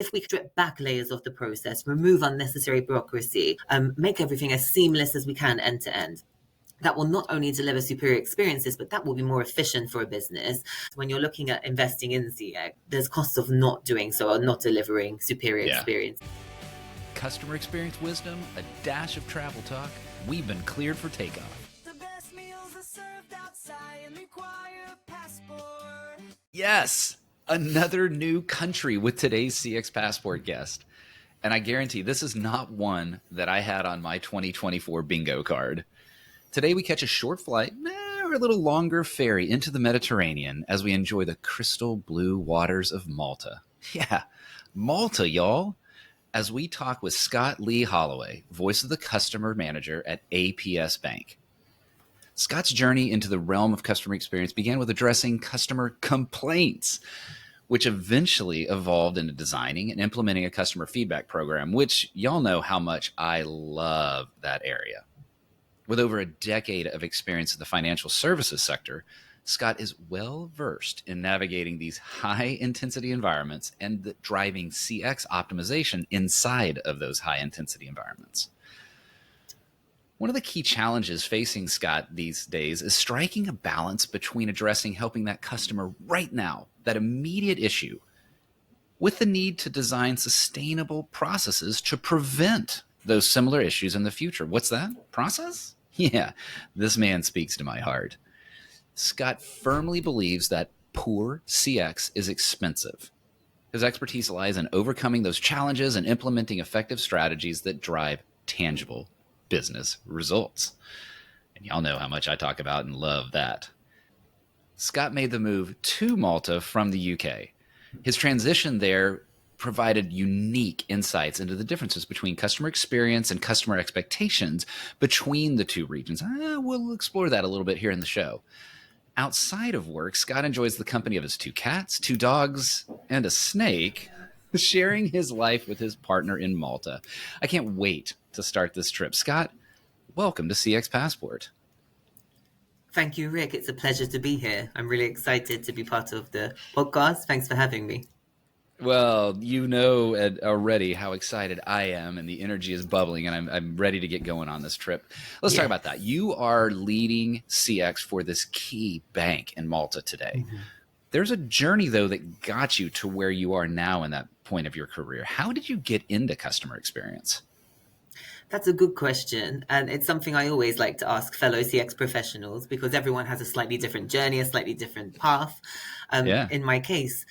If we strip back layers of the process, remove unnecessary bureaucracy, make everything as seamless as we can end to end, that will not only deliver superior experiences, but that will be more efficient for a business. When you're looking at investing in CX, there's costs of not doing so or not delivering superior experience. Customer experience wisdom, a dash of travel talk. We've been cleared for takeoff. The best meals are served outside and require a passport. Yes, another new country with today's CX Passport guest. And I guarantee this is not one that I had on my 2024 bingo card. Today we catch a short flight or a little longer ferry into the Mediterranean as we enjoy the crystal blue waters of Malta. Yeah, Malta, y'all. As we talk with Scott Lee Holloway, voice of the customer manager at APS Bank. Scott's journey into the realm of customer experience began with addressing customer complaints, which eventually evolved into designing and implementing a customer feedback program, which y'all know how much I love that area. With over a decade of experience in the financial services sector, Scott is well versed in navigating these high-intensity environments and driving CX optimization inside of those high-intensity environments. One of the key challenges facing Scott these days is striking a balance between helping that customer right now, that immediate issue, with the need to design sustainable processes to prevent those similar issues in the future. What's that? Process? Yeah, this man speaks to my heart. Scott firmly believes that poor CX is expensive. His expertise lies in overcoming those challenges and implementing effective strategies that drive tangible business results. And y'all know how much I talk about and love that. Scott made the move to Malta from the UK. His transition there provided unique insights into the differences between customer experience and customer expectations between the two regions. We'll explore that a little bit here in the show. Outside of work, Scott enjoys the company of his 2 cats, 2 dogs, and a snake, sharing his life with his partner in Malta. I can't wait to start this trip. Scott, welcome to CX Passport. Thank you, Rick. It's a pleasure to be here. I'm really excited to be part of the podcast. Thanks for having me. Well, you know already how excited I am, and the energy is bubbling, and I'm ready to get going on this trip. Let's talk about that. You are leading CX for this key bank in Malta today. Mm-hmm. There's a journey, though, that got you to where you are now in that point of your career. How did you get into customer experience? That's a good question. And it's something I always like to ask fellow CX professionals, because everyone has a slightly different journey, a slightly different path. In my case,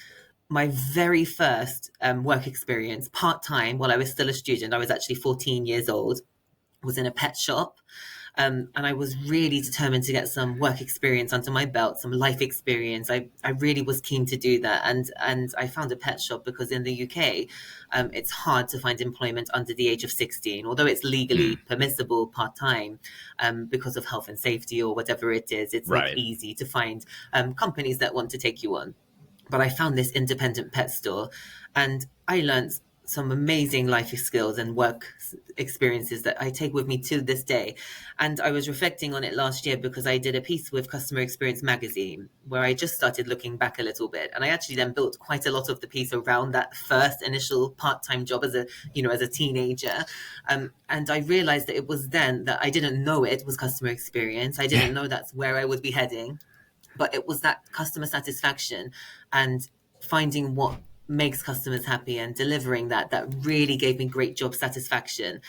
my very first work experience, part-time, while I was still a student, I was actually 14 years old, was in a pet shop. And I was really determined to get some work experience under my belt, some life experience. I really was keen to do that. And I found a pet shop because in the UK, it's hard to find employment under the age of 16, although it's legally permissible part-time because of health and safety or whatever it is. It's not easy to find companies that want to take you on. But I found this independent pet store, and I learned some amazing life skills and work experiences that I take with me to this day. And I was reflecting on it last year because I did a piece with Customer Experience magazine where I just started looking back a little bit. And I actually then built quite a lot of the piece around that first initial part-time job as a teenager. And I realized that it was then that I didn't know it was customer experience. I didn't know that's where I would be heading. But it was that customer satisfaction and finding what makes customers happy and delivering that really gave me great job satisfaction.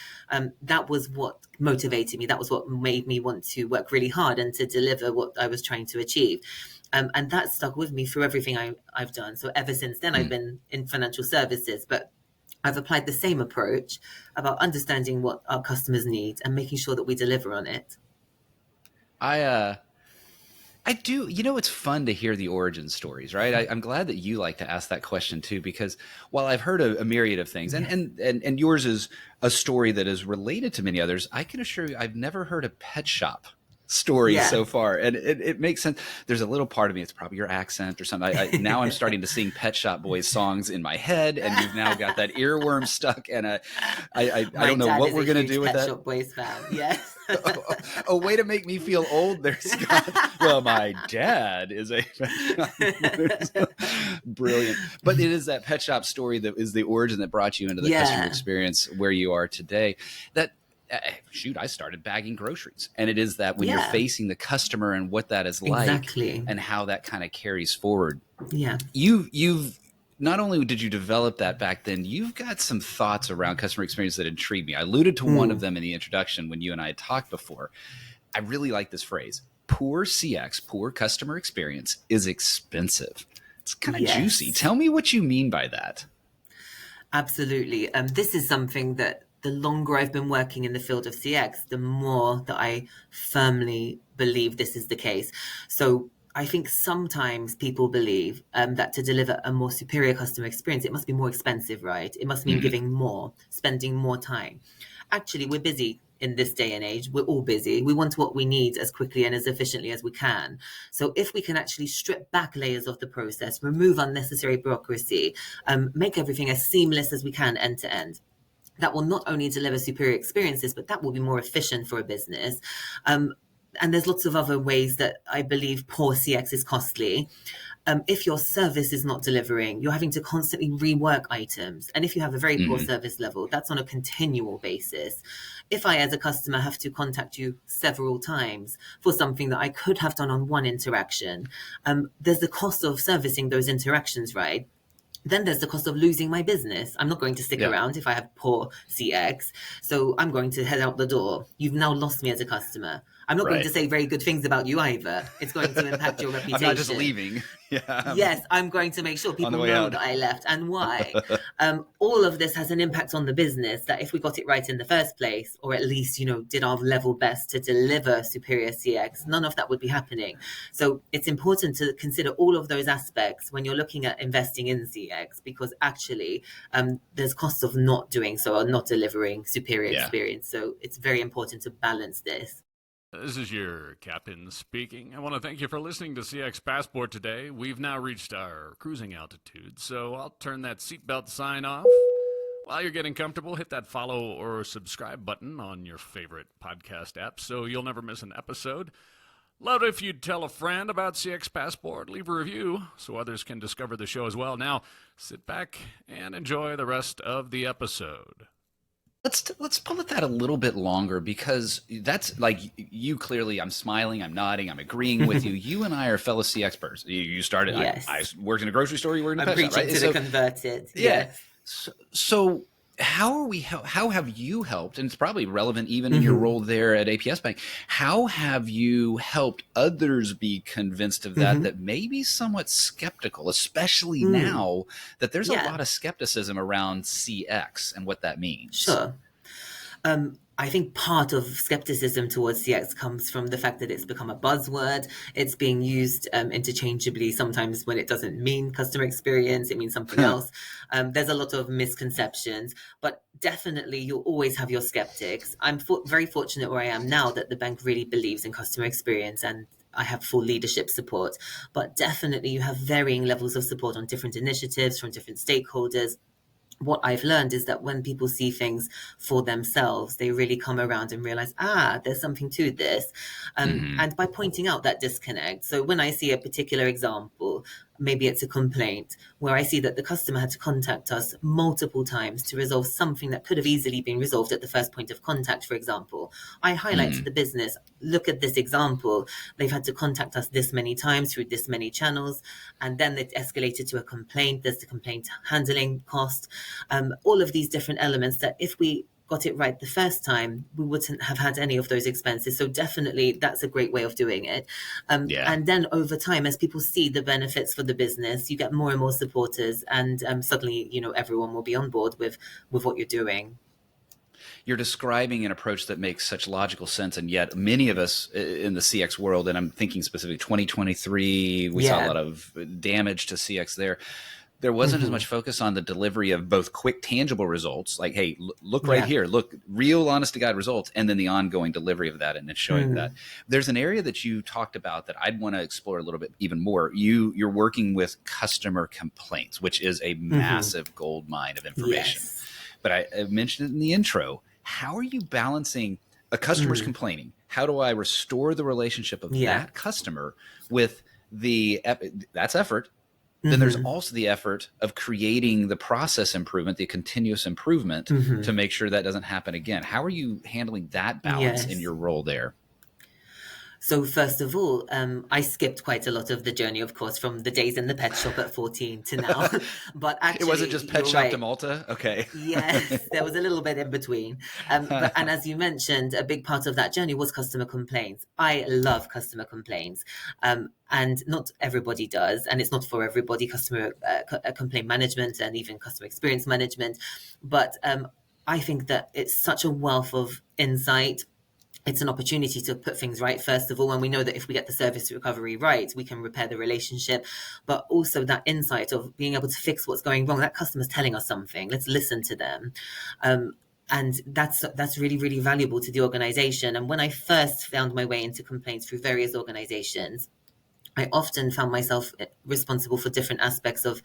That was what motivated me. That was what made me want to work really hard and to deliver what I was trying to achieve. And that stuck with me through everything I've done. So ever since then, I've been in financial services, but I've applied the same approach about understanding what our customers need and making sure that we deliver on it. I do. You know, it's fun to hear the origin stories, right? I'm glad that you like to ask that question too, because while I've heard a myriad of things, and yours is a story that is related to many others, I can assure you I've never heard a pet shop stories so far, and it makes sense. There's a little part of me, it's probably your accent or something. Now I'm starting to sing Pet Shop Boys songs in my head, and you've now got that earworm stuck, and I don't know what we're gonna do with that. Pet Shop Boys fan, yes. A way to make me feel old there, Scott. Well, my dad is a Pet Shop. Brilliant. But it is that Pet Shop story that is the origin that brought you into the customer experience where you are today. That I started bagging groceries, and it is that when you're facing the customer and what that is like and how that kind of carries forward. Yeah. You've not only did you develop that back then, you've got some thoughts around customer experience that intrigue me. I alluded to one of them in the introduction when you and I had talked before. I really like this phrase. Poor CX, poor customer experience is expensive. It's kind of juicy. Tell me what you mean by that. Absolutely. This is something that the longer I've been working in the field of CX, the more that I firmly believe this is the case. So I think sometimes people believe that to deliver a more superior customer experience, it must be more expensive, right? It must mean giving more, spending more time. Actually, we're busy in this day and age. We're all busy. We want what we need as quickly and as efficiently as we can. So if we can actually strip back layers of the process, remove unnecessary bureaucracy, make everything as seamless as we can end to end, that will not only deliver superior experiences, but that will be more efficient for a business. And there's lots of other ways that I believe poor CX is costly. If your service is not delivering, you're having to constantly rework items. And if you have a very poor service level, that's on a continual basis. If I, as a customer, have to contact you several times for something that I could have done on one interaction, there's the cost of servicing those interactions, right? Then there's the cost of losing my business. I'm not going to stick around if I have poor CX. So I'm going to head out the door. You've now lost me as a customer. I'm not going to say very good things about you either. It's going to impact your reputation. I'm not just leaving. Yes, I'm going to make sure people know that I left and why. All of this has an impact on the business, that if we got it right in the first place, or at least, did our level best to deliver superior CX, none of that would be happening. So it's important to consider all of those aspects when you're looking at investing in CX, because actually there's costs of not doing so or not delivering superior experience. So it's very important to balance this. This is your captain speaking. I want to thank you for listening to CX Passport today. We've now reached our cruising altitude, so I'll turn that seatbelt sign off. While you're getting comfortable, hit that follow or subscribe button on your favorite podcast app so you'll never miss an episode. Love it if you'd tell a friend about CX Passport, leave a review so others can discover the show as well. Now, sit back and enjoy the rest of the episode. Let's pull at that a little bit longer, because that's like you clearly, I'm smiling, I'm nodding, I'm agreeing with you. You and I are fellow CX experts. You started, I worked in a grocery store, you worked in a pet shop, right? I'm preaching to the converted. Yes. So how have you helped, and it's probably relevant even in your role there at APS Bank, how have you helped others be convinced of that may be somewhat skeptical, especially now that there's a lot of skepticism around CX and what that means? Sure. I think part of skepticism towards CX comes from the fact that it's become a buzzword. It's being used interchangeably sometimes when it doesn't mean customer experience, it means something else. There's a lot of misconceptions, but definitely you'll always have your skeptics. I'm very fortunate where I am now that the bank really believes in customer experience, and I have full leadership support. But definitely you have varying levels of support on different initiatives from different stakeholders. What I've learned is that when people see things for themselves, they really come around and realize, there's something to this. And by pointing out that disconnect. So when I see a particular example, maybe it's a complaint where I see that the customer had to contact us multiple times to resolve something that could have easily been resolved at the first point of contact, for example. I highlight to the business, look at this example. They've had to contact us this many times through this many channels, and then it escalated to a complaint. There's the complaint handling cost. All of these different elements that if we got it right the first time, we wouldn't have had any of those expenses. So definitely that's a great way of doing it. And then over time, as people see the benefits for the business, you get more and more supporters, and suddenly, everyone will be on board with what you're doing. You're describing an approach that makes such logical sense, and yet many of us in the CX world, and I'm thinking specifically 2023, we saw a lot of damage to CX there. There wasn't as much focus on the delivery of both quick, tangible results, like, hey, look right here, look, real honest to God results, and then the ongoing delivery of that and then showing that. There's an area that you talked about that I'd want to explore a little bit even more. You're working with customer complaints, which is a massive gold mine of information. Yes. But I mentioned it in the intro. How are you balancing a customer's complaining? How do I restore the relationship of that customer with that's effort? Then there's also the effort of creating the process improvement, the continuous improvement to make sure that doesn't happen again. How are you handling that balance in your role there? So first of all, I skipped quite a lot of the journey, of course, from the days in the pet shop at 14 to now. But actually, it wasn't just pet shop to Malta. Okay. Yes, there was a little bit in between. And as you mentioned, a big part of that journey was customer complaints. I love customer complaints. And not everybody does, and it's not for everybody, customer complaint management and even customer experience management. But I think that it's such a wealth of insight. It's an opportunity to put things right, first of all, and we know that if we get the service recovery right, we can repair the relationship. But also that insight of being able to fix what's going wrong. That customer's telling us something. Let's listen to them. And that's really, really valuable to the organization. And when I first found my way into complaints through various organizations, I often found myself responsible for different aspects of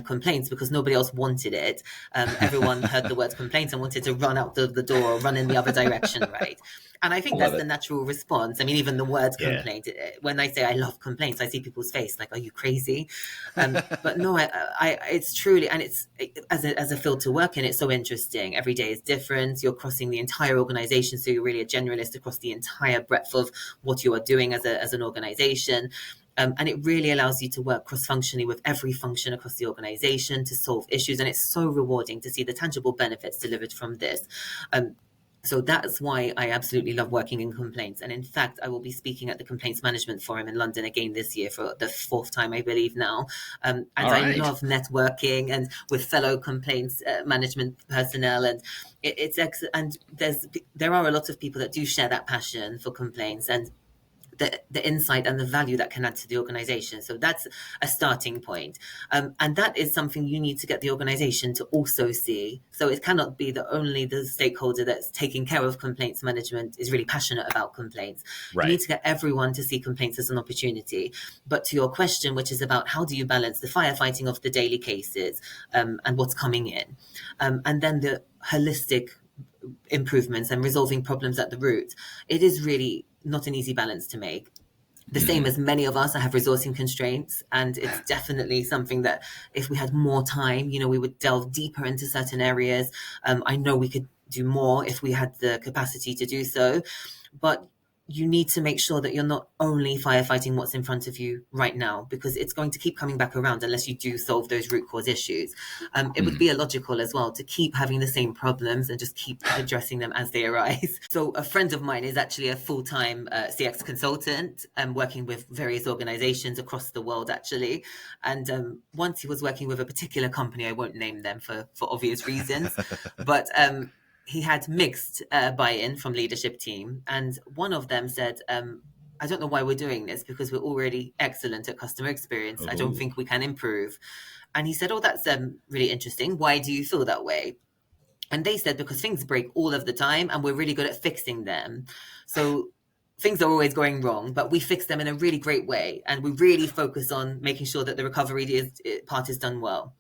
complaints because nobody else wanted it. Everyone heard the word complaints and wanted to run out of the door or run in the other direction, right? And I think that's the natural response. I mean, even the word complaint, when I say I love complaints, I see people's face like, are you crazy? But no, it's truly, and it's as a field to work in, it's so interesting. Every day is different. You're crossing the entire organization. So you're really a generalist across the entire breadth of what you are doing as an organization. And it really allows you to work cross-functionally with every function across the organization to solve issues. And it's so rewarding to see the tangible benefits delivered from this. So that's why I absolutely love working in complaints. And in fact, I will be speaking at the Complaints Management Forum in London again this year for the 4th time, I believe now. And I love networking and with fellow complaints management personnel. And it's excellent. And there are a lot of people that do share that passion for complaints and the insight and the value that can add to the organization. So that's a starting point. And that is something you need to get the organization to also see. So it cannot be that only the stakeholder that's taking care of complaints management is really passionate about complaints. Right. You need to get everyone to see complaints as an opportunity. But to your question, which is about how do you balance the firefighting of the daily cases and what's coming in, and then the holistic improvements and resolving problems at the root, it is really not an easy balance to make. The same as many of us, I have resourcing constraints, and it's definitely something that if we had more time, we would delve deeper into certain areas. I know we could do more if we had the capacity to do so, but you need to make sure that you're not only firefighting what's in front of you right now, because it's going to keep coming back around unless you do solve those root cause issues. It would be illogical as well to keep having the same problems and just keep addressing them as they arise. So a friend of mine is actually a full-time CX consultant working with various organizations across the world, actually. And once he was working with a particular company, I won't name them for obvious reasons, but he had mixed buy-in from leadership team. And one of them said, I don't know why we're doing this because we're already excellent at customer experience. I don't think we can improve. And he said, that's really interesting. Why do you feel that way? And they said, because things break all of the time and we're really good at fixing them. So things are always going wrong, but we fix them in a really great way. And we really focus on making sure that the recovery part is done well.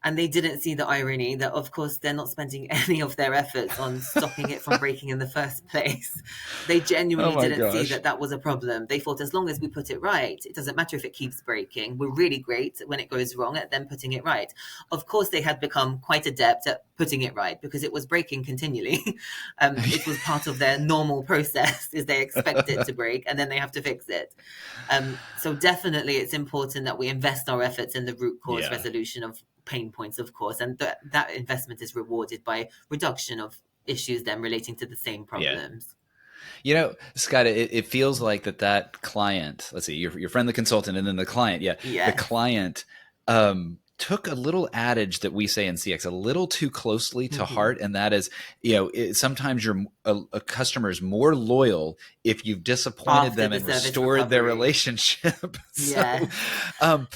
And they didn't see the irony that, of course, they're not spending any of their efforts on stopping it from breaking in the first place. They genuinely didn't see that that was a problem. They thought as long as we put it right, it doesn't matter if it keeps breaking. We're really great when it goes wrong at them putting it right. Of course, they had become quite adept at putting it right because it was breaking continually. It was part of their normal process is they expect it to break and then they have to fix it. So definitely it's important that we invest our efforts in the root cause resolution of pain points, of course, and that investment is rewarded by reduction of issues then relating to the same problems. Scott, it feels like that client, let's see, your friend the consultant and then the client, the client took a little adage that we say in CX a little too closely to heart, and that is, sometimes a customer is more loyal if you've disappointed After them the and service restored their recovery. relationship. Yeah. So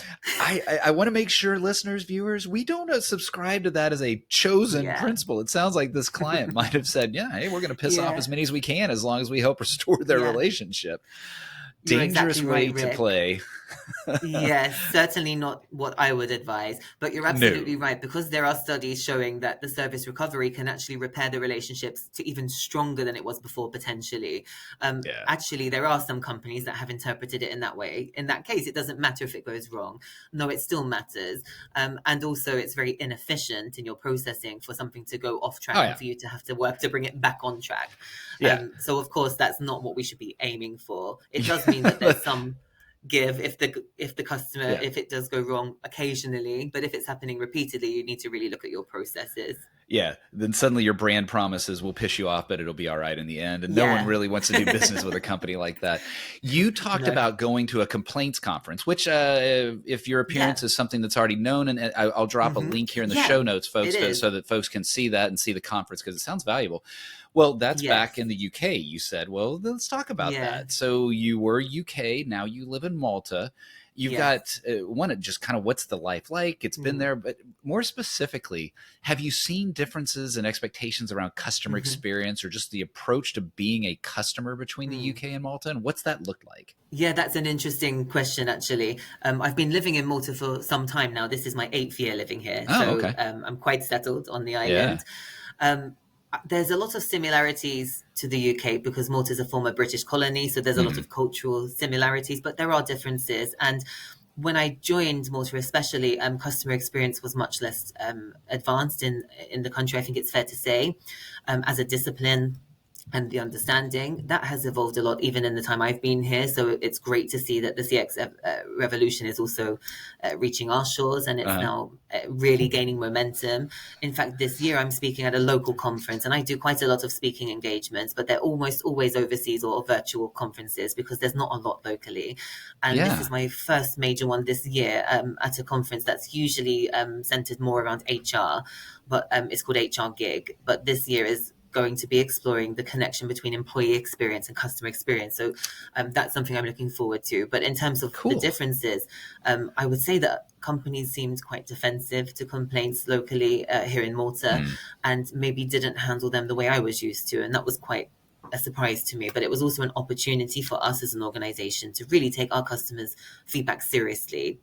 I want to make sure, listeners, viewers, we don't subscribe to that as a chosen Yeah. principle. It sounds like this client might have said, yeah, hey, we're going to piss off Yeah. as many as we can as long as we help restore their Yeah. relationship. You're Dangerous exactly way right, to Rick. play. Yes, certainly not what I would advise, but you're absolutely No. right, because there are studies showing that the service recovery can actually repair the relationships to even stronger than it was before, potentially. Yeah. Actually, there are some companies that have interpreted it in that way. In that case, it doesn't matter if it goes wrong. No, it still matters. And also, it's very inefficient in your processing for something to go off track and for you to have to work to bring it back on track. So, of course, that's not what we should be aiming for. It does mean that there's some give if the customer, if it does go wrong occasionally, but if it's happening repeatedly, you need to really look at your processes. Then suddenly your brand promises will piss you off, but it'll be all right in the end. And no one really wants to do business with a company like that. You talked about going to a complaints conference, which if your appearance is something that's already known, and I'll drop a link here in the show notes, folks, so that folks can see that and see the conference, because it sounds valuable. Well, that's back in the UK, you said. Well, let's talk about that. So you were UK, now you live in Malta. You've got just kind of what's the life like? It's been there, but more specifically, have you seen differences in expectations around customer experience, or just the approach to being a customer between the UK and Malta? And what's that look like? Yeah, that's an interesting question, actually. I've been living in Malta for some time now. This is my 8th year living here. So I'm quite settled on the island. There's a lot of similarities to the UK because Malta is a former British colony, so there's a lot of cultural similarities, but there are differences. And when I joined Malta, especially, customer experience was much less advanced in the country, I think it's fair to say, as a discipline. And the understanding that has evolved a lot even in the time I've been here. So it's great to see that the CX revolution is also reaching our shores, and it's now really gaining momentum. In fact, this year I'm speaking at a local conference, and I do quite a lot of speaking engagements, but they're almost always overseas or virtual conferences because there's not a lot locally. And this is my first major one this year at a conference that's usually centered more around HR, but it's called HR Gig. But this year is going to be exploring the connection between employee experience and customer experience. So that's something I'm looking forward to. But in terms of the differences, I would say that companies seemed quite defensive to complaints locally here in Malta, and maybe didn't handle them the way I was used to. And that was quite a surprise to me. But it was also an opportunity for us as an organization to really take our customers' feedback seriously.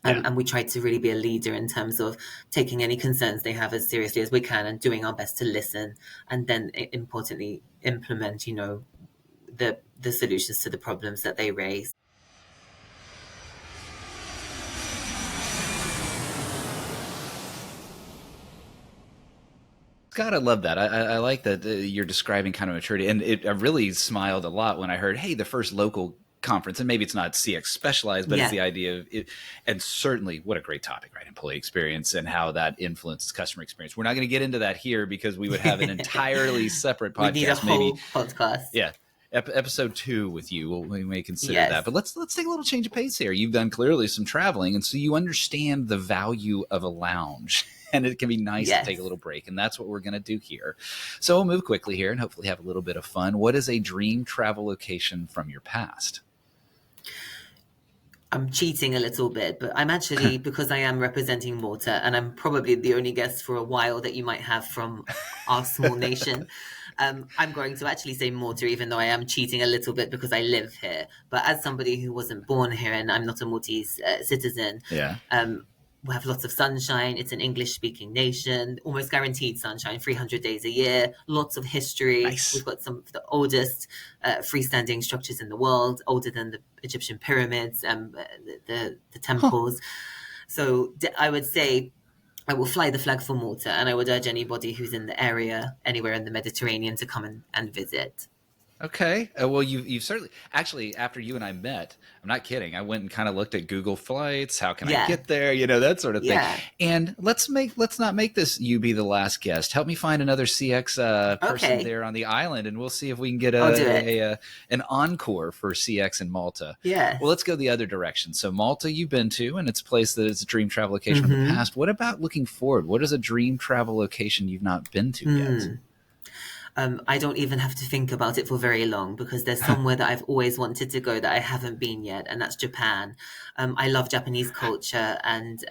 And we try to really be a leader in terms of taking any concerns they have as seriously as we can and doing our best to listen, and then importantly implement, the solutions to the problems that they raise. God, I love that. I like that you're describing kind of maturity. And I really smiled a lot when I heard, hey, the first local conference, and maybe it's not CX specialized, but it's the idea of it. And certainly what a great topic, right? Employee experience and how that influences customer experience. We're not going to get into that here because we would have an entirely separate podcast. We need a whole podcast. Yeah. Episode 2 with you, we may consider that. But let's take a little change of pace here. You've done clearly some traveling, and so you understand the value of a lounge. And it can be nice to take a little break. And that's what we're going to do here. So we'll move quickly here and hopefully have a little bit of fun. What is a dream travel location from your past? I'm cheating a little bit, but I'm actually, because I am representing Malta, and I'm probably the only guest for a while that you might have from our small nation, I'm going to actually say Malta, even though I am cheating a little bit because I live here. But as somebody who wasn't born here and I'm not a Maltese citizen, we have lots of sunshine. It's an English-speaking nation, almost guaranteed sunshine, 300 days a year, lots of history. Nice. We've got some of the oldest freestanding structures in the world, older than the Egyptian pyramids, the temples. So I would say I will fly the flag for Malta, and I would urge anybody who's in the area, anywhere in the Mediterranean, to come and visit. Okay. Well, you've certainly actually, after you and I met, I'm not kidding. I went and kind of looked at Google Flights. How can I get there? That sort of thing. And let's not make this you be the last guest. Help me find another CX person there on the island, and we'll see if we can get an encore for CX in Malta. Yeah. Well, let's go the other direction. So Malta, you've been to, and it's a place that is a dream travel location from the past. What about looking forward? What is a dream travel location you've not been to yet? I don't even have to think about it for very long, because there's somewhere that I've always wanted to go that I haven't been yet, and that's Japan. I love Japanese culture, and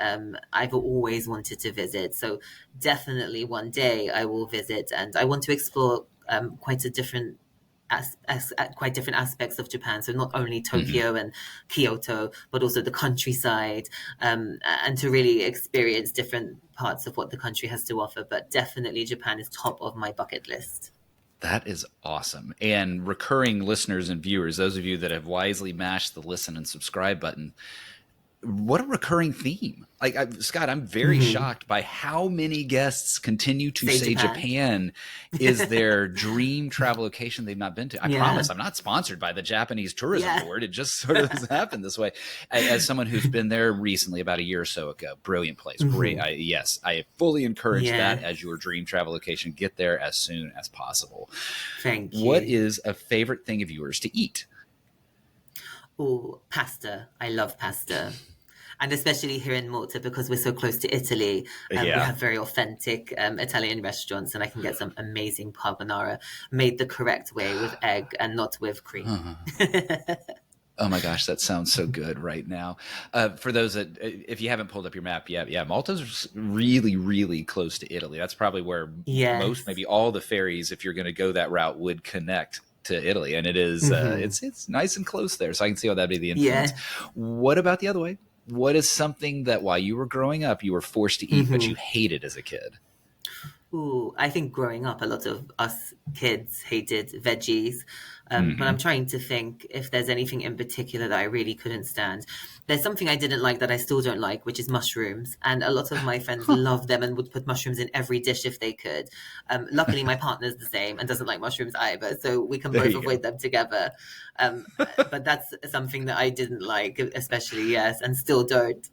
I've always wanted to visit. So definitely one day I will visit, and I want to explore quite different aspects of Japan. So not only Tokyo and Kyoto, but also the countryside, and to really experience different parts of what the country has to offer. But definitely Japan is top of my bucket list. That is awesome. And recurring listeners and viewers, those of you that have wisely mashed the listen and subscribe button, what a recurring theme. Scott, I'm very shocked by how many guests continue to say Japan is their dream travel location they've not been to. I promise I'm not sponsored by the Japanese Tourism Board. It just sort of has happened this way. As someone who's been there recently, about a year or so ago, brilliant place. Great. I fully encourage that as your dream travel location. Get there as soon as possible. Thank you. What is a favorite thing of yours to eat? Oh, pasta. I love pasta. And especially here in Malta, because we're so close to Italy, we have very authentic Italian restaurants, and I can get some amazing carbonara made the correct way with egg and not with cream. Oh my gosh, that sounds so good right now. For those that, if you haven't pulled up your map yet, Malta's really, really close to Italy. That's probably where most, maybe all the ferries, if you're going to go that route, would connect to Italy. And it is, it's nice and close there. So I can see how that'd be the influence. What about the other way? What is something that while you were growing up, you were forced to eat, but you hated as a kid? Ooh, I think growing up, a lot of us kids hated veggies. But I'm trying to think if there's anything in particular that I really couldn't stand. There's something I didn't like that I still don't like, which is mushrooms. And a lot of my friends love them and would put mushrooms in every dish if they could. Luckily, my partner's the same and doesn't like mushrooms either, so we can both avoid them together. But that's something that I didn't like, especially, and still don't.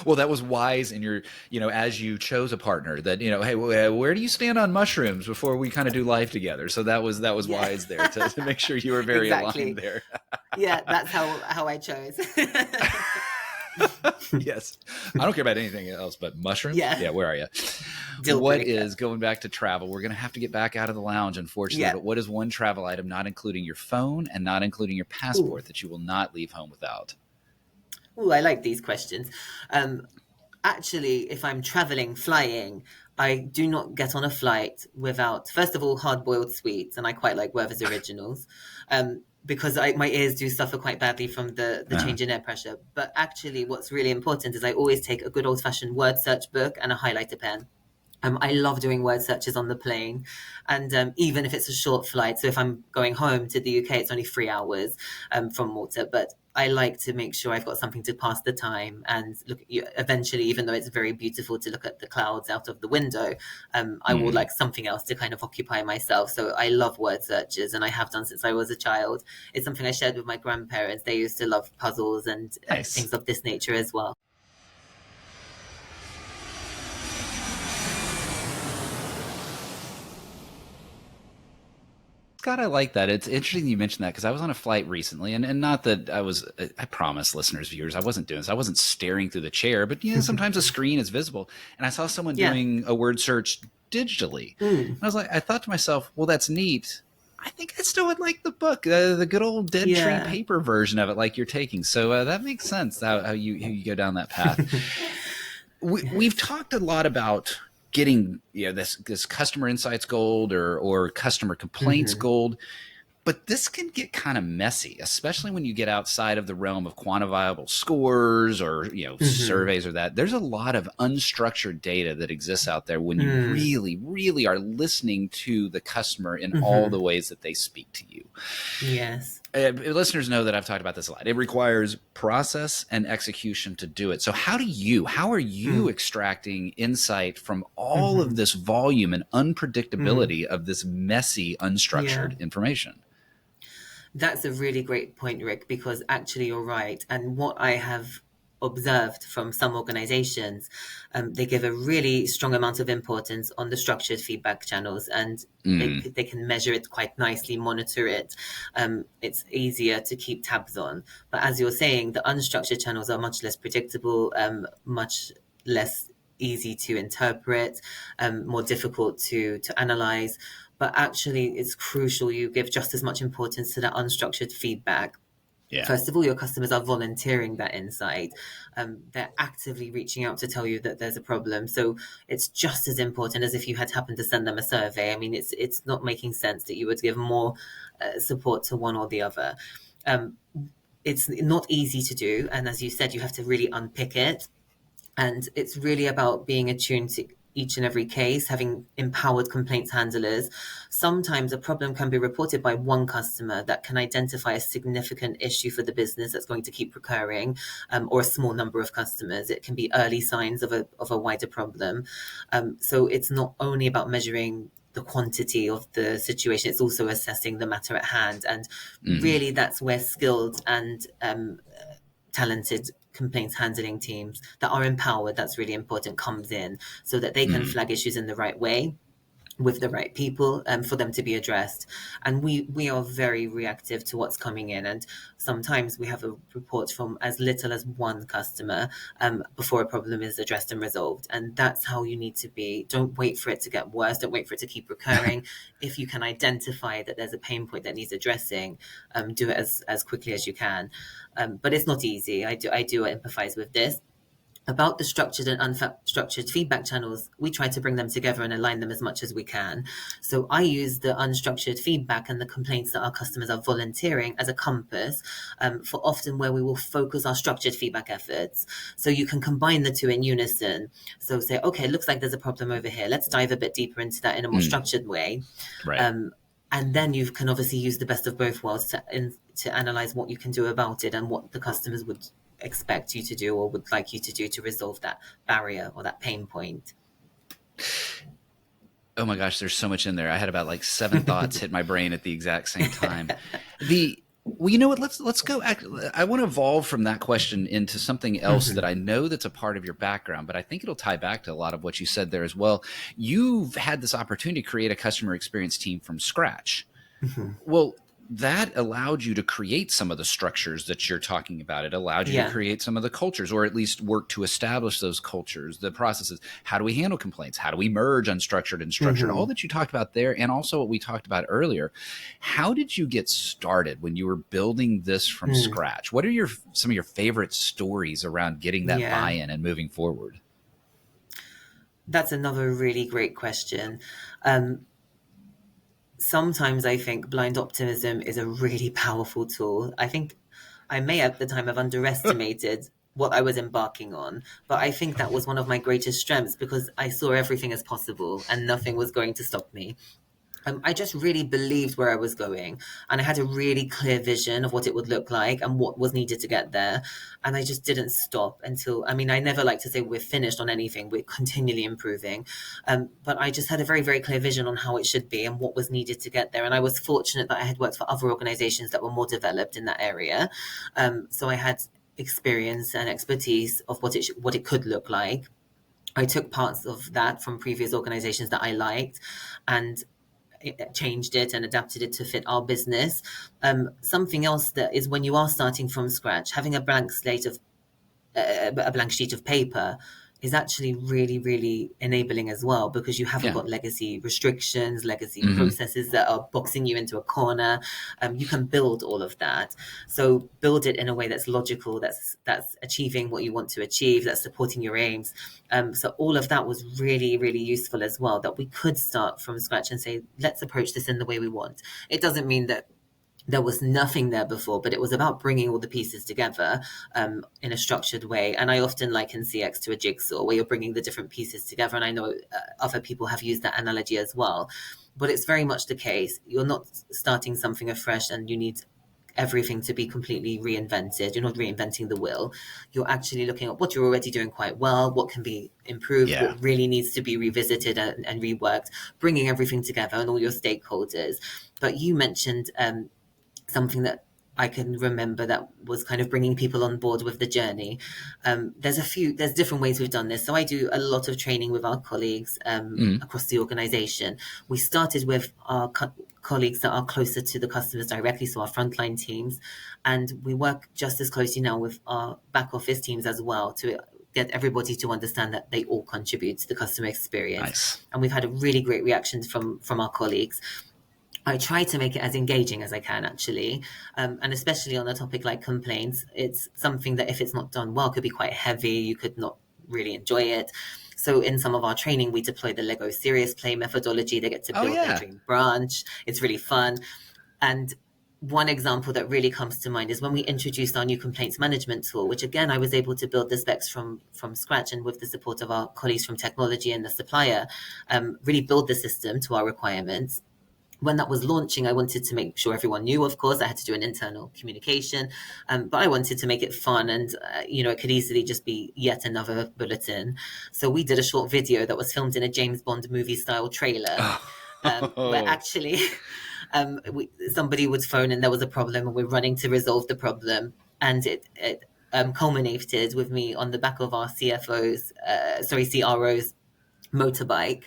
Well, that was wise in your, as you chose a partner that, hey, where do you stand on mushrooms before we kind of do life together? So that was wise there to make sure you were very aligned there. That's how I chose. Yes. I don't care about anything else but mushrooms. Yeah. Where are you? Going back to travel? We're going to have to get back out of the lounge, unfortunately. But what is one travel item, not including your phone and not including your passport, that you will not leave home without? Oh, I like these questions. Actually, if I'm flying, I do not get on a flight without, first of all, hard-boiled sweets, and I quite like Werther's Originals, because my ears do suffer quite badly from the change in air pressure. But actually, what's really important is I always take a good old-fashioned word search book and a highlighter pen. I love doing word searches on the plane, and even if it's a short flight. So if I'm going home to the UK, it's only 3 hours from Malta, but I like to make sure I've got something to pass the time and eventually, even though it's very beautiful to look at the clouds out of the window, I will like something else to kind of occupy myself. So I love word searches, and I have done since I was a child. It's something I shared with my grandparents. They used to love puzzles and things of this nature as well. God, I like that. It's interesting you mentioned that, because I was on a flight recently, and not that I promise listeners, viewers, I wasn't doing this. I wasn't staring through the chair, but sometimes a screen is visible, and I saw someone doing a word search digitally. And I thought to myself, well, that's neat. I think I still would like the book, the good old dead tree paper version of it, like you're taking. So that makes sense how you go down that path. We've talked a lot about getting this customer insights gold or customer complaints gold, but this can get kind of messy, especially when you get outside of the realm of quantifiable scores or surveys or that. There's a lot of unstructured data that exists out there when you really, really are listening to the customer in all the ways that they speak to you. Yes. Listeners know that I've talked about this a lot. It requires process and execution to do it. So how are you extracting insight from all of this volume and unpredictability of this messy, unstructured information? That's a really great point, Rick, because actually you're right. And what I have observed from some organizations, they give a really strong amount of importance on the structured feedback channels, and they can measure it quite nicely, monitor it. It's easier to keep tabs on. But as you're saying, the unstructured channels are much less predictable, much less easy to interpret, more difficult to analyze. But actually, it's crucial you give just as much importance to that unstructured feedback. Yeah. First of all, your customers are volunteering that insight. They're actively reaching out to tell you that there's a problem. So it's just as important as if you had happened to send them a survey. I mean, it's not making sense that you would give more support to one or the other. It's not easy to do. And as you said, you have to really unpick it. And it's really about being attuned to each and every case, having empowered complaints handlers. Sometimes a problem can be reported by one customer that can identify a significant issue for the business that's going to keep recurring, or a small number of customers. It can be early signs of a wider problem. So it's not only about measuring the quantity of the situation, it's also assessing the matter at hand. And really that's where skilled and talented complaints handling teams that are empowered, that's really important, comes in, so that they can flag issues in the right way with the right people for them to be addressed. And we are very reactive to what's coming in, and sometimes we have a report from as little as one customer before a problem is addressed and resolved. And that's how you need to be. Don't wait for it to get worse, don't wait for it to keep recurring. If you can identify that there's a pain point that needs addressing, do it as quickly as you can. But it's not easy. I do empathize with this. About the structured and unstructured feedback channels, we try to bring them together and align them as much as we can. So I use the unstructured feedback and the complaints that our customers are volunteering as a compass for often where we will focus our structured feedback efforts. So you can combine the two in unison. So say, okay, it looks like there's a problem over here. Let's dive a bit deeper into that in a more structured way. Right. And then you can obviously use the best of both worlds to analyze what you can do about it and what the customers would expect you to do or would like you to do to resolve that barrier or that pain point. Oh my gosh, there's so much in there. I had about like 7 thoughts hit my brain at the exact same time. Well, you know what? Let's go. I want to evolve from that question into something else that I know that's a part of your background, but I think it'll tie back to a lot of what you said there as well. You've had this opportunity to create a customer experience team from scratch. Well, that allowed you to create some of the structures that you're talking about. It allowed you to create some of the cultures, or at least work to establish those cultures, the processes. How do we handle complaints? How do we merge unstructured and structured? All that you talked about there, and also what we talked about earlier. How did you get started when you were building this from scratch? What are some of your favorite stories around getting that buy-in and moving forward? That's another really great question. Sometimes I think blind optimism is a really powerful tool. I think I may at the time have underestimated what I was embarking on, but I think that was one of my greatest strengths because I saw everything as possible and nothing was going to stop me. I just really believed where I was going, and I had a really clear vision of what it would look like and what was needed to get there. And I just didn't stop until, I mean, I never like to say we're finished on anything. We're continually improving. But I just had a very, very clear vision on how it should be and what was needed to get there. And I was fortunate that I had worked for other organizations that were more developed in that area. So I had experience and expertise of what it could look like. I took parts of that from previous organizations that I liked and changed it and adapted it to fit our business. Something else that is when you are starting from scratch, having a blank sheet of paper is actually really, really enabling as well, because you haven't got legacy restrictions, legacy processes that are boxing you into a corner. You can build all of that. So build it in a way that's logical, that's achieving what you want to achieve, that's supporting your aims. So all of that was really, really useful as well, that we could start from scratch and say, let's approach this in the way we want. It doesn't mean that there was nothing there before, but it was about bringing all the pieces together in a structured way. And I often liken CX to a jigsaw where you're bringing the different pieces together. And I know other people have used that analogy as well. But it's very much the case. You're not starting something afresh and you need everything to be completely reinvented. You're not reinventing the wheel. You're actually looking at what you're already doing quite well, what can be improved, what really needs to be revisited and reworked, bringing everything together and all your stakeholders. But you mentioned something that I can remember that was kind of bringing people on board with the journey. There's different ways we've done this. So I do a lot of training with our colleagues across the organization. We started with our colleagues that are closer to the customers directly, so our frontline teams, and we work just as closely now with our back office teams as well to get everybody to understand that they all contribute to the customer experience. Nice. And we've had a really great reaction from our colleagues. I try to make it as engaging as I can, actually. And especially on a topic like complaints, it's something that if it's not done well, could be quite heavy. You could not really enjoy it. So in some of our training, we deploy the Lego Serious Play methodology. They get to build their dream branch. It's really fun. And one example that really comes to mind is when we introduced our new complaints management tool, which again, I was able to build the specs from scratch, and with the support of our colleagues from technology and the supplier, really build the system to our requirements. When that was launching, I wanted to make sure everyone knew, of course. I had to do an internal communication, but I wanted to make it fun, and it could easily just be yet another bulletin. So we did a short video that was filmed in a James Bond movie style trailer, where actually somebody would phone and there was a problem, and we're running to resolve the problem. And it culminated with me on the back of our CRO's motorbike,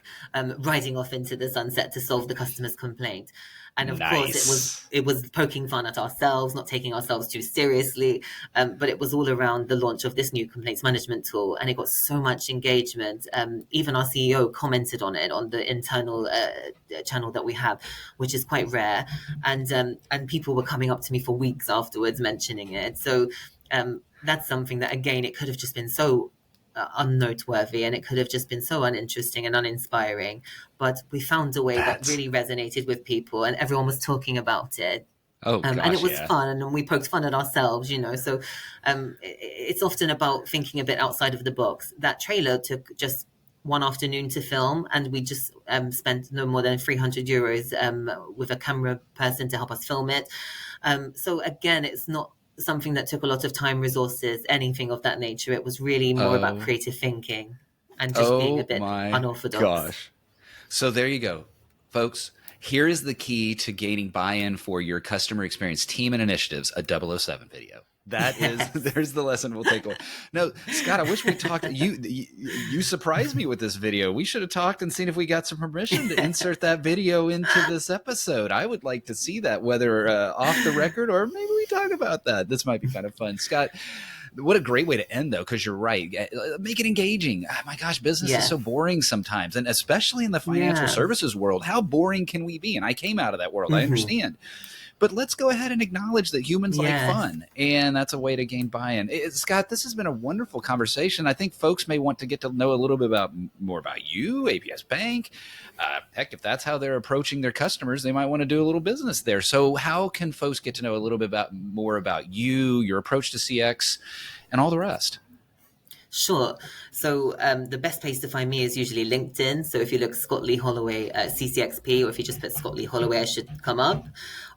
riding off into the sunset to solve the customer's complaint. And of course it was poking fun at ourselves, not taking ourselves too seriously, but it was all around the launch of this new complaints management tool, and it got so much engagement. Even our CEO commented on it on the internal channel that we have, which is quite rare, and people were coming up to me for weeks afterwards mentioning it. So that's something that, again, it could have just been so unnoteworthy, and it could have just been so uninteresting and uninspiring, but we found a way that really resonated with people, and everyone was talking about it. And it was fun, and we poked fun at ourselves, so it's often about thinking a bit outside of the box. That trailer took just one afternoon to film, and we just spent no more than €300 with a camera person to help us film it. So again, it's not something that took a lot of time, resources, anything of that nature. It was really more about creative thinking and just being a bit unorthodox. Gosh. So there you go, folks. Here is the key to gaining buy-in for your customer experience team and initiatives, a 007 video. That is, there's the lesson we'll take away. No, Scott, I wish we talked. You surprised me with this video. We should have talked and seen if we got some permission to insert that video into this episode. I would like to see that, whether off the record or maybe we talk about that. This might be kind of fun. Scott, what a great way to end, though, because you're right. Make it engaging. Oh, my gosh, business is so boring sometimes, and especially in the financial services world. How boring can we be? And I came out of that world. I understand. But let's go ahead and acknowledge that humans like fun, and that's a way to gain buy-in. Scott, this has been a wonderful conversation. I think folks may want to get to know a little bit more about you, APS Bank. Heck, if that's how they're approaching their customers, they might want to do a little business there. So how can folks get to know a little bit more about you, your approach to CX, and all the rest? Sure. So the best place to find me is usually LinkedIn. So if you look Scott Lee Holloway CCXP, or if you just put Scott Lee Holloway, I should come up.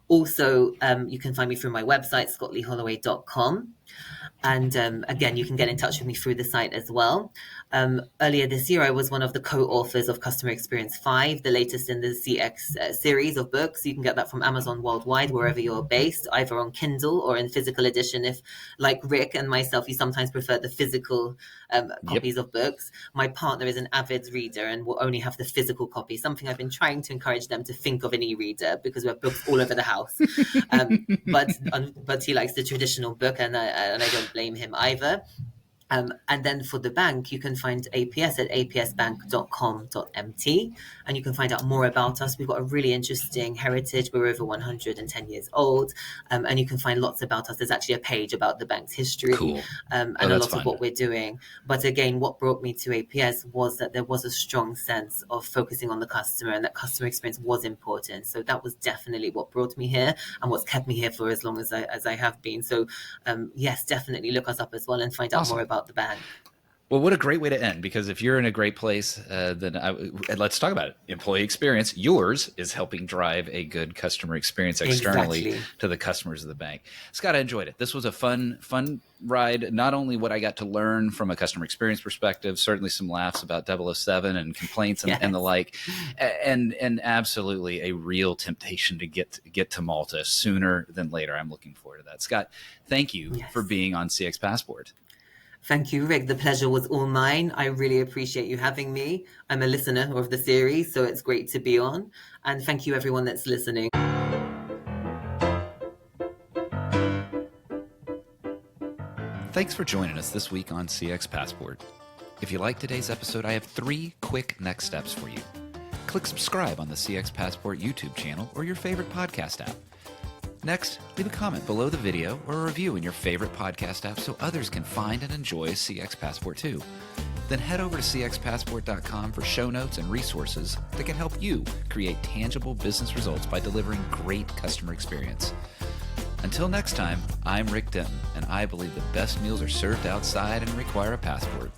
Also, you can find me through my website, scottleeholloway.com. And again, you can get in touch with me through the site as well. Earlier this year, I was one of the co-authors of Customer Experience 5, the latest in the CX series of books. You can get that from Amazon worldwide, wherever you're based, either on Kindle or in physical edition. If, like Rick and myself, you sometimes prefer the physical copies of books. My partner is an avid reader and will only have the physical copy, something I've been trying to encourage them to think of an e-reader, because we have books all over the house. But he likes the traditional book, and I don't blame him either. And then for the bank, you can find APS at apsbank.com.mt, and you can find out more about us. We've got a really interesting heritage. We're over 110 years old, and you can find lots about us. There's actually a page about the bank's history, and a lot of what we're doing. But again, what brought me to APS was that there was a strong sense of focusing on the customer, and that customer experience was important. So that was definitely what brought me here, and what's kept me here for as long as I have been. So yes, definitely look us up as well and find out more about the bank. Well, what a great way to end, because if you're in a great place, then let's talk about it. Employee experience. Yours is helping drive a good customer experience externally to the customers of the bank. Scott, I enjoyed it. This was a fun ride. Not only what I got to learn from a customer experience perspective, certainly some laughs about 007 and complaints and the like, and absolutely a real temptation to get to Malta sooner than later. I'm looking forward to that. Scott, thank you for being on CX Passport. Thank you, Rick. The pleasure was all mine. I really appreciate you having me. I'm a listener of the series, so it's great to be on. And thank you, everyone that's listening. Thanks for joining us this week on CX Passport. If you like today's episode, I have 3 quick next steps for you. Click subscribe on the CX Passport YouTube channel or your favorite podcast app. Next, leave a comment below the video or a review in your favorite podcast app so others can find and enjoy CX Passport too. Then head over to cxpassport.com for show notes and resources that can help you create tangible business results by delivering great customer experience. Until next time, I'm Rick Denton, and I believe the best meals are served outside and require a passport.